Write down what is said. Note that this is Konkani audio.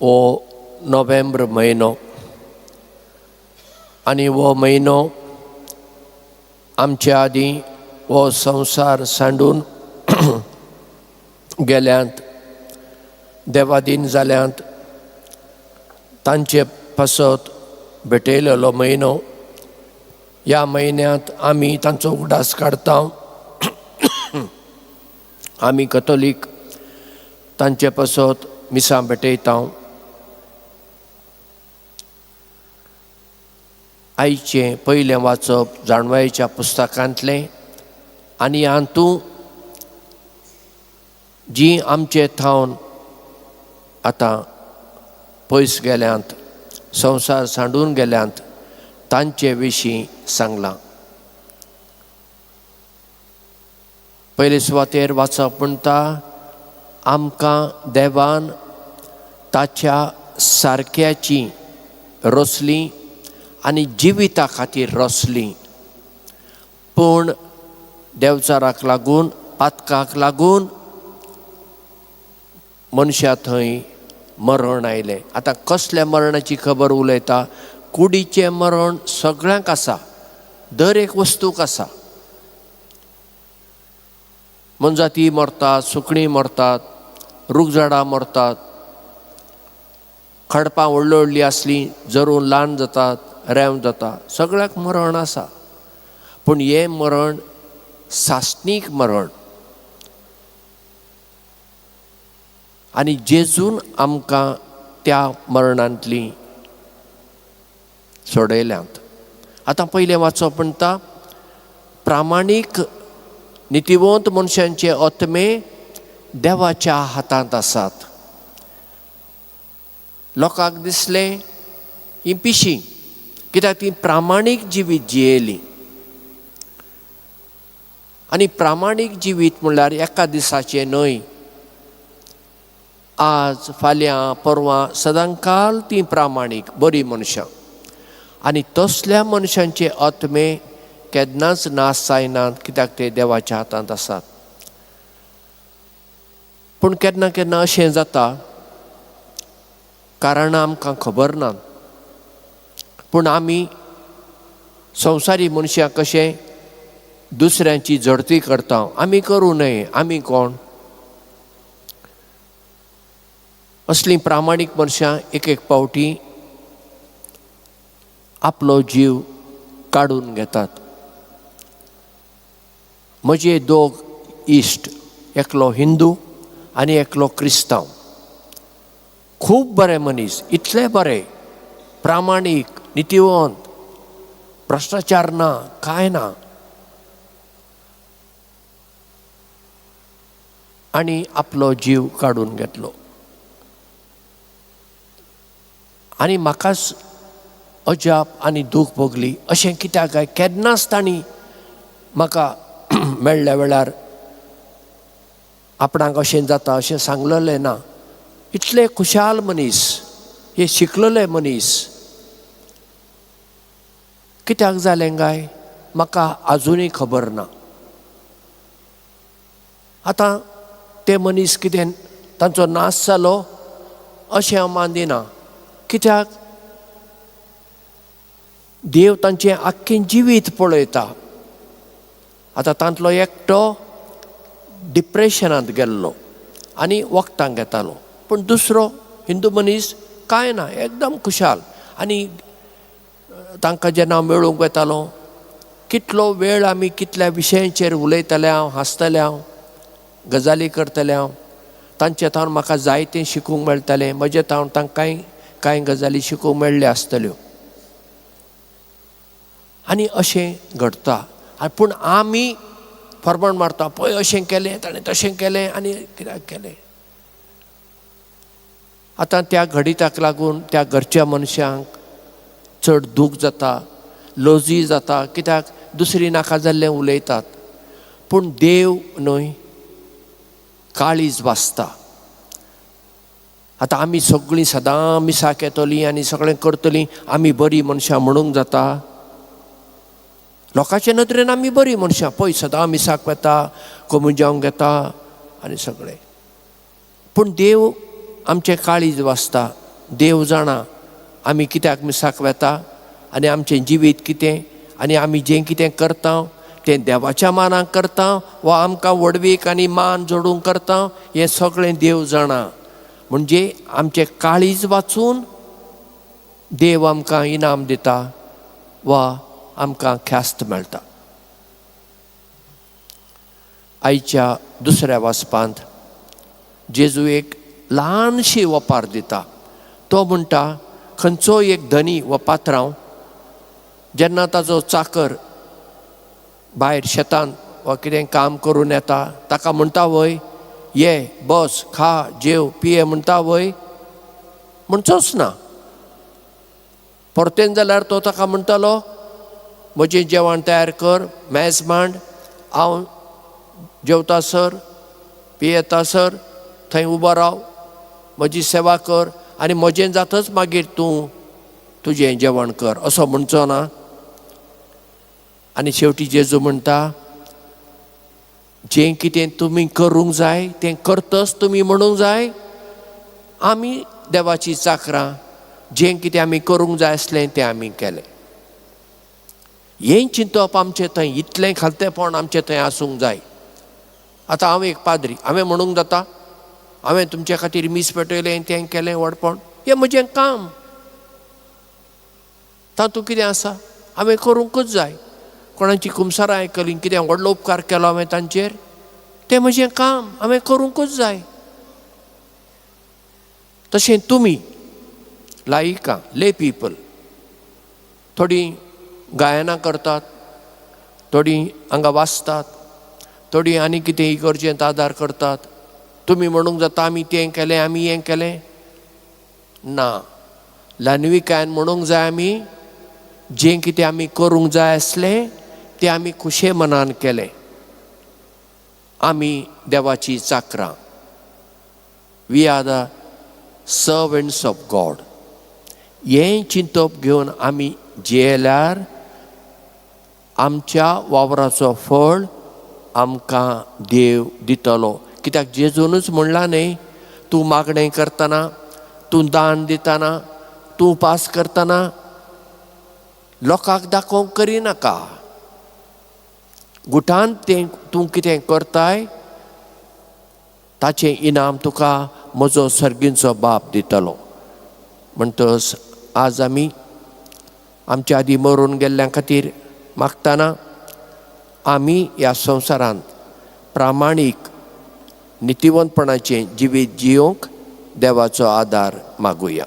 हो नोव्हेंबर म्हयनो आनी हो म्हयनो आमच्या आदीं हो संवसार सांडून गेल्यांत देवादीन जाल्यांत तांचे पासत भेटयलेलो म्हयनो. ह्या म्हयन्यांत आमी तांचो उडास काडटा. आमी कथोलीक तांचे पासत मिसां भेटयता. आयचें पयलें वाचप जाणवायेच्या पुस्तकांतलें आनी हातूंत जी आमचे थावन आतां पयस गेल्यांत संवसार सांडून गेल्यांत तांचे विशीं सांगलां. पयले सुवातेर वाचप म्हणटा आमकां देवान ताच्या सारक्याची रोसली आनी जिविता खातीर रोसली, पूण देवचाराक लागून पातकाक लागून मनशां थंय मरण आयलें. आतां कसल्या मरणाची खबर उलयता? कुडीचें मरण सगळ्यांक आसा, दर एक वस्तूक आसा. मनजाती मरतात, सुकणीं मरतात, रूखझाडां मरतात, खडपां व्हडलीं व्हडलीं आसलीं जरून ल्हान जातात, रेंव जाता, सगळ्याक मरण आसा. पूण हें मरण सासणीक मरण. आनी जेजून आमकां त्या मरणांतलीं सोडयल्यांत. आतां पयलें वाचप म्हणटा प्रामाणीक नितिवंत मनशांचे आत्मे देवाच्या हातांत आसात. लोकांक दिसलें ही पिशी, कित्याक ती प्रामाणीक जिवीत जियेलीं. आनी प्रामाणीक जिवीत म्हणल्यार एका दिसाचें न्हय, आज फाल्यां परवां सदांकाल तीं प्रामाणीक बरीं मनशां. आनी तसल्या मनशांचे आत्मे केन्नाच नाश जायनात, कित्याक ते देवाच्या हातांत आसात. पूण केन्ना केन्ना अशें जाता, कारणां आमकां खबर ना, पूण आमी संवसारी मनशां कशें दुसऱ्यांची झडती करता. आमी करूं नये, आमी कोण? असलीं प्रामाणीक मनशां एक एक पावटी आपलो जीव काडून घेतात. म्हजे दोग इश्ट, एकलो हिंदू आनी एकलो क्रिस्तांव, खूब बरे मनीस, इतले बरे, प्रामाणीक, नितिवंत, भ्रश्टाचार ना, कांय ना. आनी आपलो जीव काडून घेतलो. आनी म्हाकाच अजाप आनी दूख भोगली. अशें कित्याक काय? केन्नाच तांणी म्हाका मेळ्ळ्या वेळार आपणाक अशें जाता अशें सांगलेलें ना. इतले खुशाल मनीस, हे शिकलेले मनीस. कित्याक जालें काय म्हाका आजुनूय खबर ना. आतां ते मनीस कितें तांचो नाश जालो अशें हांव मानिना, कित्याक देव तांचें आख्खें जिवीत पळयता. आतां तांतलो एकटो डिप्रेशनांत गेल्लो आनी वखदां घेतालो, पूण दुसरो हिंदू मनीस कांय ना, एकदम खुशाल. आनी तांकां जेन्ना हांव मेळूंक वेतालो, कितलो वेळ आमी कितल्या विशयांचेर उलयताले, हांव हांसतालें, हांव गजाली करतलें, हांव तांचे थावन म्हाका जायतें शिकूंक मेळटालें. म्हजे थावन तांकां कांय गजाली शिकूंक मेळ्ळ्यो आसतल्यो. आनी अशें घडटा. पूण आमी फर्मण मारता, पळय अशें केलें, ताणें तशें केलें आनी कित्याक केलें. आतां त्या घडिताक लागून त्या घरच्या मनशांक चड दूख जाता, लॉजी जाता, कित्याक दुसरी नाका जाल्लें उलयतात. पूण देव न्हय, काळीज वाचता. आतां आमी सगळीं सदां मिसाक येतलीं आनी सगळें करतलीं, आमी बरीं मनशां म्हणूंक जाता? लोकांचे नदरेन आमी बरीं मनशां, पळय सदां मिसाक वेता, कोमुजांव घेता आनी सगळें. पूण देव आमचें काळीज वाचता. देव जाणा आमी कित्याक मिसाक वेता आनी आमचें जिवीत कितें आनी आमी जें कितें करता तें देवाच्या मानाक करता वा आमकां वडवीक आनी मान जोडूंक करता हें सगळें देव जाणा. म्हणजे आमचें काळीज वाचून देव आमकां इनाम दिता वा आमकां ख्यास्त मेळटा. आयच्या दुसऱ्या वाचपांत जेजू एक ल्हानशी वपार दिता. तो म्हणटा खंयचो एक धनी वा पात्रांव जेन्ना ताजो चाकर भायर शेतान वा कितें काम करून येता ताका म्हणटा वय ये बस खा जेव पिये म्हणटा वय म्हणचोच ना. परतेन जाल्यार तो ताका म्हणटालो म्हजें जेवण तयार कर, मेज मांड, हांव जेवता सर पियेता सर थंय उबो राव, म्हजी सेवा कर आनी म्हजें जातच मागीर तूं तुजें जेवण कर असो म्हणचो ना. आनी शेवटी जेजू म्हणटा जें कितें तुमी करूंक जाय तें करतच तुमी म्हणूंक जाय. आमी देवाची चाकरां, जें कितें आमी करूंक जाय आसलें तें आमी केलें. हें चिंतप आमचें थंय इतलें खालतेपण आमचें थंय आसूंक जाय. आतां हांव एक पाद्री, हांवें म्हणूंक जाता हांवें तुमचे खातीर मीस पेटयलें तें केलें व्हडपण, हें म्हजें काम. तातूंत कितें आसा हांवें करूंकूच जाय. कोणाची कुमसारां आयकलीं कितें व्हडलो उपकार केलो हांवें तांचेर, तें म्हजें काम, हांवें करूंकूच जाय. तशें तुमी लायिकां ले पीपल थोडीं गायनां करतात, थोडीं हांगा वाचतात, थोडीं आनी कितें इगर्जेंत आदार करतात. तुमी म्हणूंक जाता आमी तें केलें आमी हें केलें ना. ल्हानविकायन म्हणूंक जाय आमी जें कितें आमी करूंक जाय आसलें तें आमी खुशे मनान केलें. आमी देवाची चाकरां. We are the servants of God. हें चिंतप घेवन आमी जियेल्यार आमच्या वावराचो फळ आमकां देव दितलो. कित्याक जेजूनच म्हणलां न्ही, तूं मागणें करतना, तूं दान दितना, तूं उपास करतना लोकांक दाखोवंक करिनाका. गुटान तें तूं कितें करताय ताचें इनाम तुका म्हजो सर्गींचो बाप दितलो. म्हणटच आज आमी आमच्या आदी मरून गेल्ल्यां खातीर मागतना आमी ह्या संवसारांत प्रामाणीक नितिवंतपणाचें जिवीत जियोंक देवाचो आदार मागुया.